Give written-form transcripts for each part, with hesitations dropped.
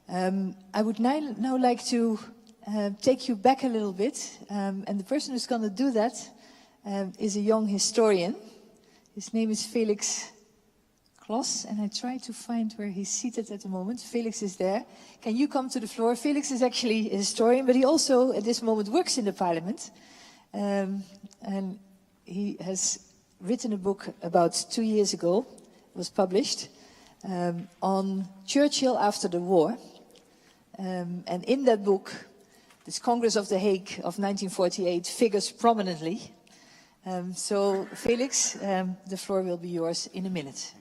I would now like to take you back a little bit, and the person who's going to do that is a young historian. His name is Felix Klos, and I try to find where he's seated at the moment. Felix is there. Can you come to the floor? Felix is actually a historian, but he also at this moment works in the parliament. And he has written a book about 2 years ago, it was published, on Churchill after the war. And in that book, this Congress of the Hague of 1948 figures prominently. So Felix, the floor will be yours in a minute.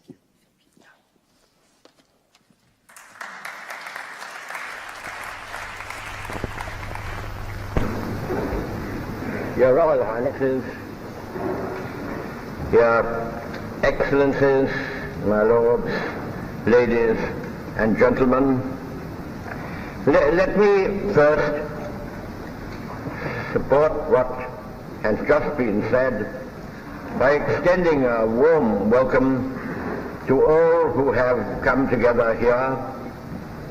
Your Royal Highnesses, Your Excellencies, my Lords, Ladies and Gentlemen, let me first support what has just been said by extending a warm welcome to all who have come together here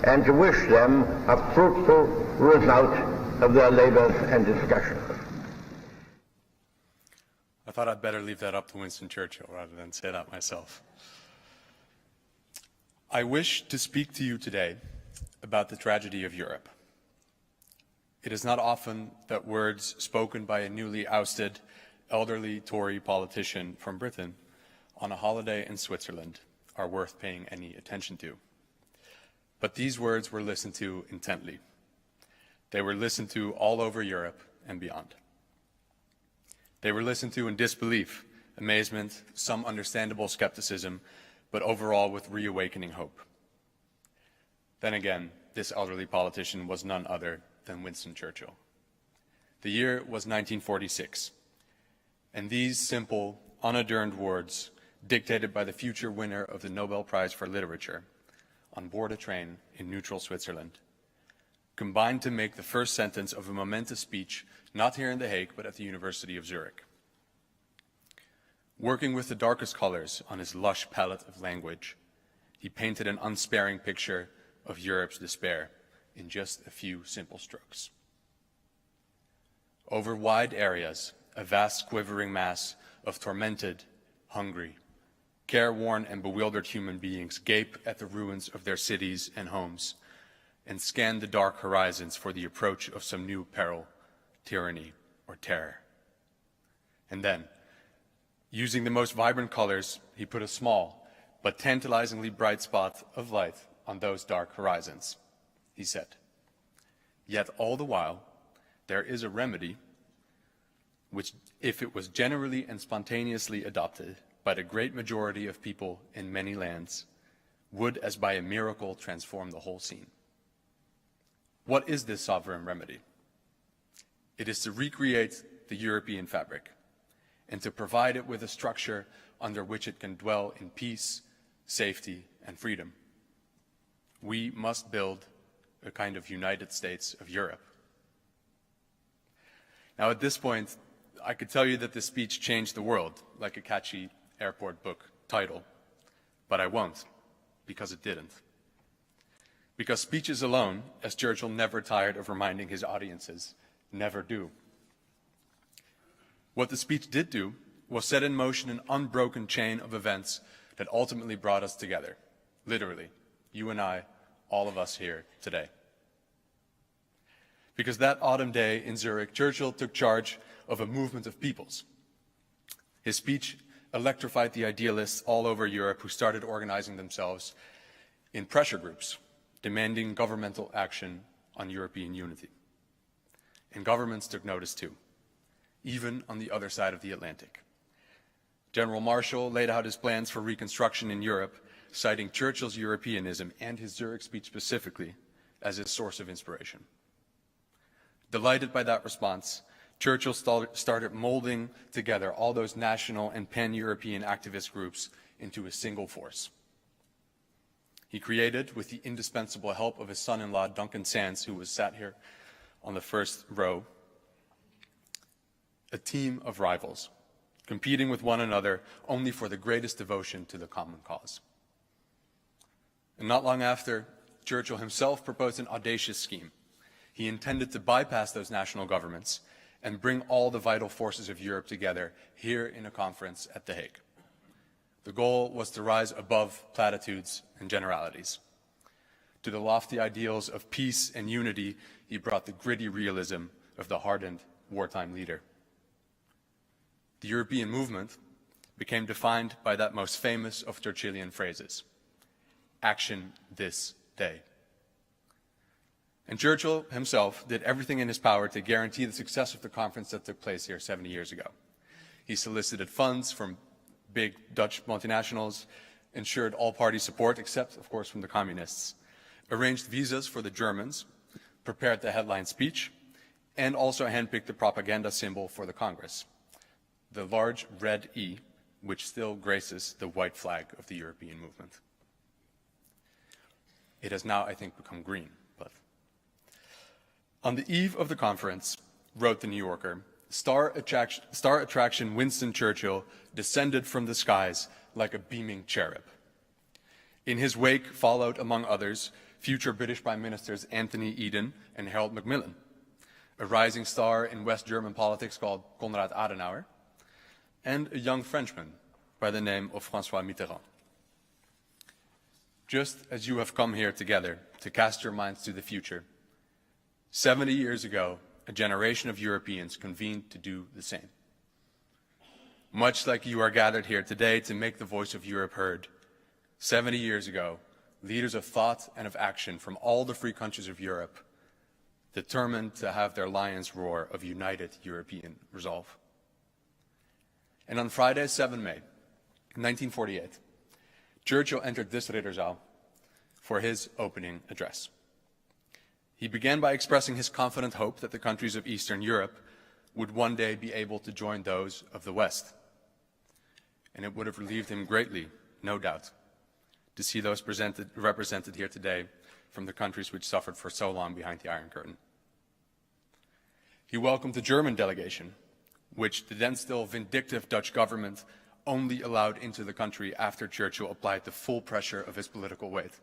and to wish them a fruitful result of their labors and discussions. I thought I'd better leave that up to Winston Churchill rather than say that myself. I wish to speak to you today about the tragedy of Europe. It is not often that words spoken by a newly ousted, elderly Tory politician from Britain on a holiday in Switzerland are worth paying any attention to. But these words were listened to intently. They were listened to all over Europe and beyond. They were listened to in disbelief, amazement, some understandable skepticism, but overall with reawakening hope. Then again, this elderly politician was none other than Winston Churchill. The year was 1946, and these simple, unadorned words, dictated by the future winner of the Nobel Prize for Literature, on board a train in neutral Switzerland, combined to make the first sentence of a momentous speech, not here in The Hague, but at the University of Zurich. Working with the darkest colors on his lush palette of language, he painted an unsparing picture of Europe's despair in just a few simple strokes. Over wide areas, a vast quivering mass of tormented, hungry, careworn and bewildered human beings gape at the ruins of their cities and homes and scan the dark horizons for the approach of some new peril, tyranny, or terror. And then, using the most vibrant colors, he put a small but tantalizingly bright spot of light on those dark horizons. He said, "Yet all the while, there is a remedy which, if it was generally and spontaneously adopted by the great majority of people in many lands, would as by a miracle transform the whole scene." What is this sovereign remedy? It is to recreate the European fabric and to provide it with a structure under which it can dwell in peace, safety, and freedom. We must build a kind of United States of Europe. Now, at this point, I could tell you that this speech changed the world, like a catchy airport book title, but I won't, because it didn't. Because speeches alone, as Churchill never tired of reminding his audiences, never do. What the speech did do was set in motion an unbroken chain of events that ultimately brought us together, literally, you and I, all of us here today. Because that autumn day in Zurich, Churchill took charge of a movement of peoples. His speech electrified the idealists all over Europe who started organizing themselves in pressure groups, demanding governmental action on European unity. And governments took notice too, even on the other side of the Atlantic. General Marshall laid out his plans for reconstruction in Europe, citing Churchill's Europeanism and his Zurich speech specifically as his source of inspiration. Delighted by that response, Churchill started molding together all those national and pan-European activist groups into a single force. He created, with the indispensable help of his son-in-law, Duncan Sands, who was sat here on the first row, a team of rivals, competing with one another only for the greatest devotion to the common cause. And not long after, Churchill himself proposed an audacious scheme. He intended to bypass those national governments and bring all the vital forces of Europe together here in a conference at The Hague. The goal was to rise above platitudes and generalities. To the lofty ideals of peace and unity, he brought the gritty realism of the hardened wartime leader. The European movement became defined by that most famous of Churchillian phrases, action this day. And Churchill himself did everything in his power to guarantee the success of the conference that took place here 70 years ago. He solicited funds from big Dutch multinationals, ensured all party support, except, of course, from the communists, arranged visas for the Germans, prepared the headline speech, and also handpicked the propaganda symbol for the Congress, the large red E, which still graces the white flag of the European movement. It has now, I think, become green. But on the eve of the conference, wrote the New Yorker, star attraction Winston Churchill descended from the skies like a beaming cherub. In his wake followed, among others, future British Prime Ministers Anthony Eden and Harold Macmillan, a rising star in West German politics called Konrad Adenauer, and a young Frenchman by the name of François Mitterrand. Just as you have come here together to cast your minds to the future, 70 years ago, a generation of Europeans convened to do the same. Much like you are gathered here today to make the voice of Europe heard, 70 years ago, leaders of thought and of action from all the free countries of Europe determined to have their lion's roar of united European resolve. And on Friday, 7 May, 1948, Churchill entered this Ridderzaal for his opening address. He began by expressing his confident hope that the countries of Eastern Europe would one day be able to join those of the West. And it would have relieved him greatly, no doubt, to see those represented here today from the countries which suffered for so long behind the Iron Curtain. He welcomed the German delegation, which the then still vindictive Dutch government only allowed into the country after Churchill applied the full pressure of his political weight.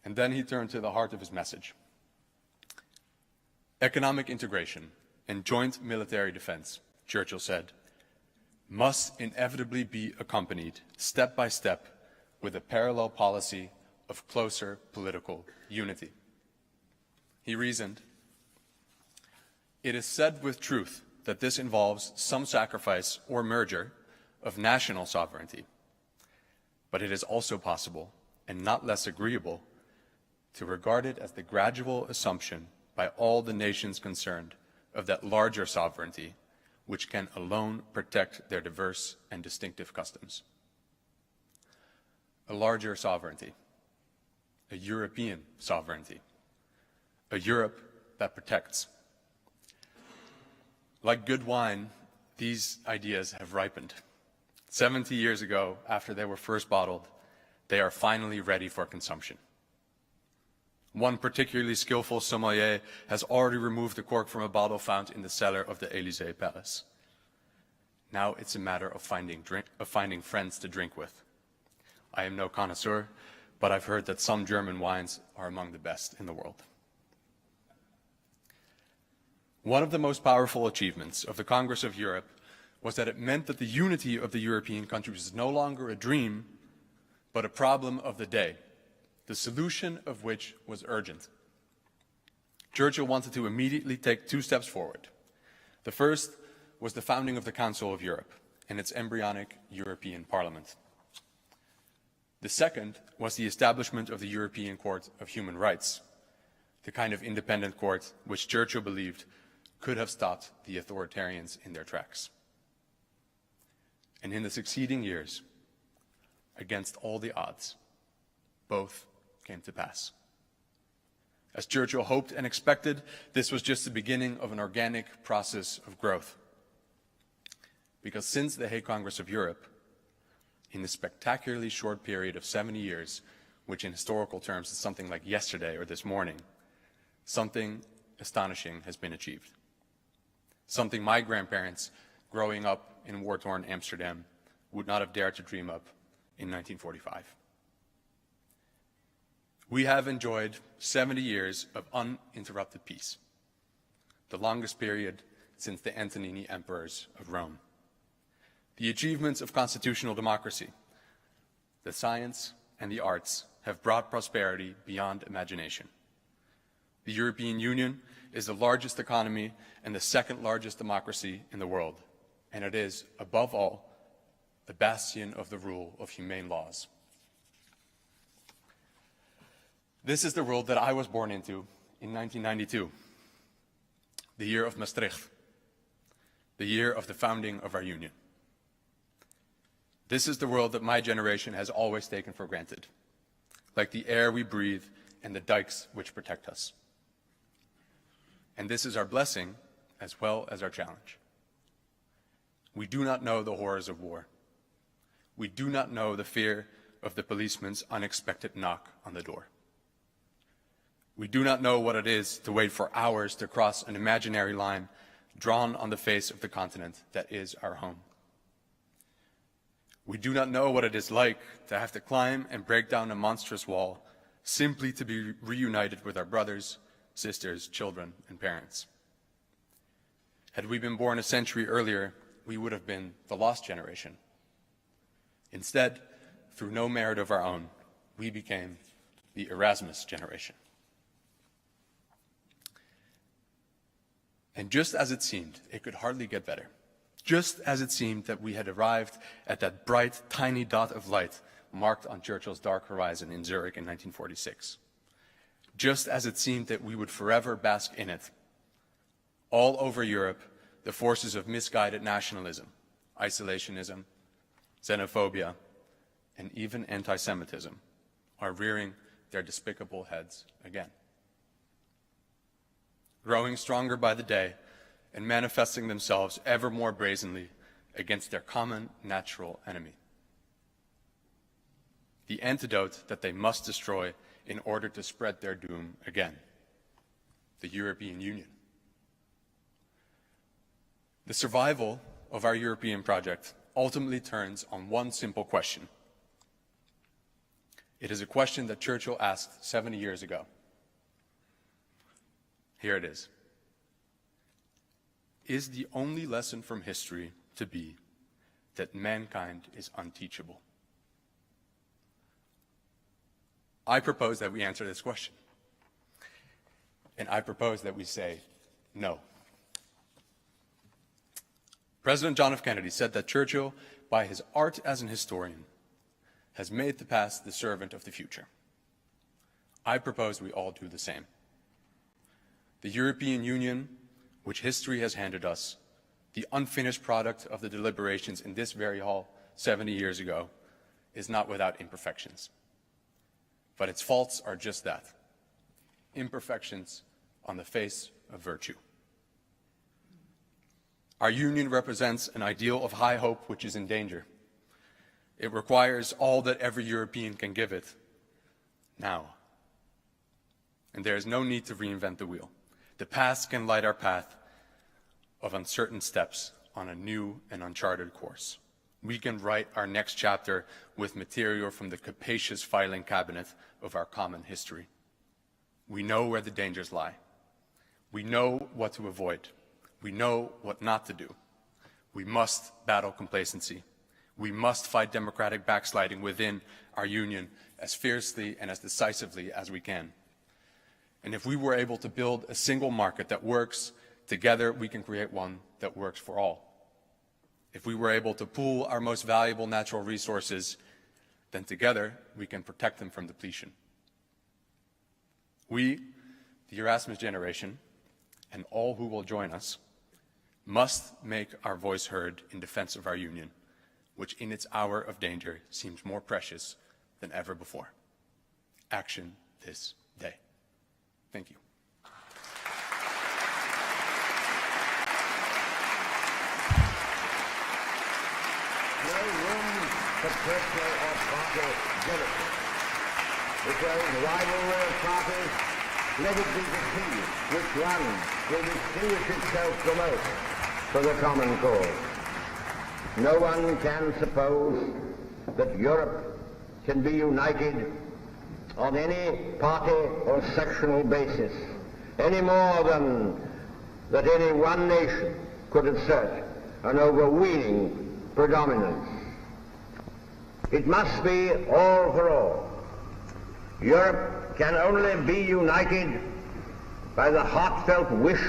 And then he turned to the heart of his message. Economic integration and joint military defense, Churchill said, must inevitably be accompanied step by step with a parallel policy of closer political unity. He reasoned, it is said with truth that this involves some sacrifice or merger of national sovereignty, but it is also possible, and not less agreeable, to regard it as the gradual assumption by all the nations concerned of that larger sovereignty which can alone protect their diverse and distinctive customs. A larger sovereignty, a European sovereignty, a Europe that protects. Like good wine, these ideas have ripened. 70 years ago, after they were first bottled, they are finally ready for consumption. One particularly skillful sommelier has already removed the cork from a bottle found in the cellar of the Élysée Palace. Now it's a matter of finding friends to drink with. I am no connoisseur, but I've heard that some German wines are among the best in the world. One of the most powerful achievements of the Congress of Europe was that it meant that the unity of the European countries is no longer a dream, but a problem of the day, the solution of which was urgent. Churchill wanted to immediately take two steps forward. The first was the founding of the Council of Europe and its embryonic European Parliament. The second was the establishment of the European Court of Human Rights, the kind of independent court which Churchill believed could have stopped the authoritarians in their tracks. And in the succeeding years, against all the odds, both came to pass. As Churchill hoped and expected, this was just the beginning of an organic process of growth. Because since the Hague Congress of Europe, in the spectacularly short period of 70 years, which in historical terms is something like yesterday or this morning, something astonishing has been achieved. Something my grandparents, growing up in war-torn Amsterdam, would not have dared to dream up in 1945. We have enjoyed 70 years of uninterrupted peace, the longest period since the Antonini emperors of Rome. The achievements of constitutional democracy, the science and the arts have brought prosperity beyond imagination. The European Union is the largest economy and the second largest democracy in the world, and it is, above all, the bastion of the rule of humane laws. This is the world that I was born into in 1992, the year of Maastricht, the year of the founding of our union. This is the world that my generation has always taken for granted, like the air we breathe and the dikes which protect us. And this is our blessing as well as our challenge. We do not know the horrors of war. We do not know the fear of the policeman's unexpected knock on the door. We do not know what it is to wait for hours to cross an imaginary line drawn on the face of the continent that is our home. We do not know what it is like to have to climb and break down a monstrous wall simply to be reunited with our brothers, sisters, children, and parents. Had we been born a century earlier, we would have been the lost generation. Instead, through no merit of our own, we became the Erasmus generation. And just as it seemed, it could hardly get better. Just as it seemed that we had arrived at that bright, tiny dot of light marked on Churchill's dark horizon in Zurich in 1946. Just as it seemed that we would forever bask in it. All over Europe, the forces of misguided nationalism, isolationism, xenophobia, and even anti-Semitism are rearing their despicable heads again. Growing stronger by the day and manifesting themselves ever more brazenly against their common natural enemy. The antidote that they must destroy in order to spread their doom again, the European Union. The survival of our European project ultimately turns on one simple question. It is a question that Churchill asked 70 years ago. Here it is. Is the only lesson from history to be that mankind is unteachable? I propose that we answer this question. And I propose that we say no. President John F. Kennedy said that Churchill, by his art as an historian, has made the past the servant of the future. I propose we all do the same. The European Union, which history has handed us, the unfinished product of the deliberations in this very hall 70 years ago, is not without imperfections. But its faults are just that, imperfections on the face of virtue. Our union represents an ideal of high hope which is in danger. It requires all that every European can give it, now. And there is no need to reinvent the wheel. The past can light our path of uncertain steps on a new and uncharted course. We can write our next chapter with material from the capacious filing cabinet of our common history. We know where the dangers lie. We know what to avoid. We know what not to do. We must battle complacency. We must fight democratic backsliding within our union as fiercely and as decisively as we can. And if we were able to build a single market that works, together we can create one that works for all. If we were able to pool our most valuable natural resources, then together we can protect them from depletion. We, the Erasmus generation, and all who will join us, must make our voice heard in defense of our union, which in its hour of danger seems more precious than ever before. Action this day. Thank you. No room for personal or party jealousy. If there is rivalry of parties, let it be the sea which one will distinguish itself the most for the common cause. No one can suppose that Europe can be united on any party or sectional basis, any more than that any one nation could assert an overweening predominance. It must be all for all. Europe can only be united by the heartfelt wish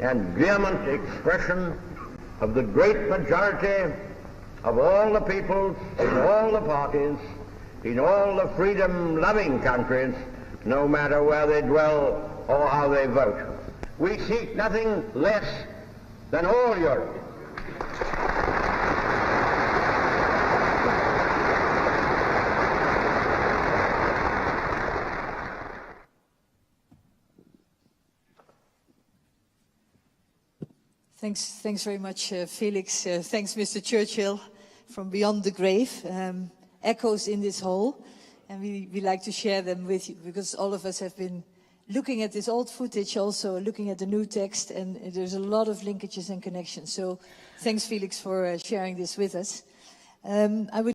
and vehement expression of the great majority of all the peoples, in all the parties, in all the freedom-loving countries, no matter where they dwell or how they vote. We seek nothing less than all Europe. Thanks very much, Felix. Thanks, Mr. Churchill, from beyond the grave. Echoes in this hall, and we like to share them with you because all of us have been looking at this old footage, also looking at the new text, and there's a lot of linkages and connections. So thanks, Felix, for sharing this with us. I would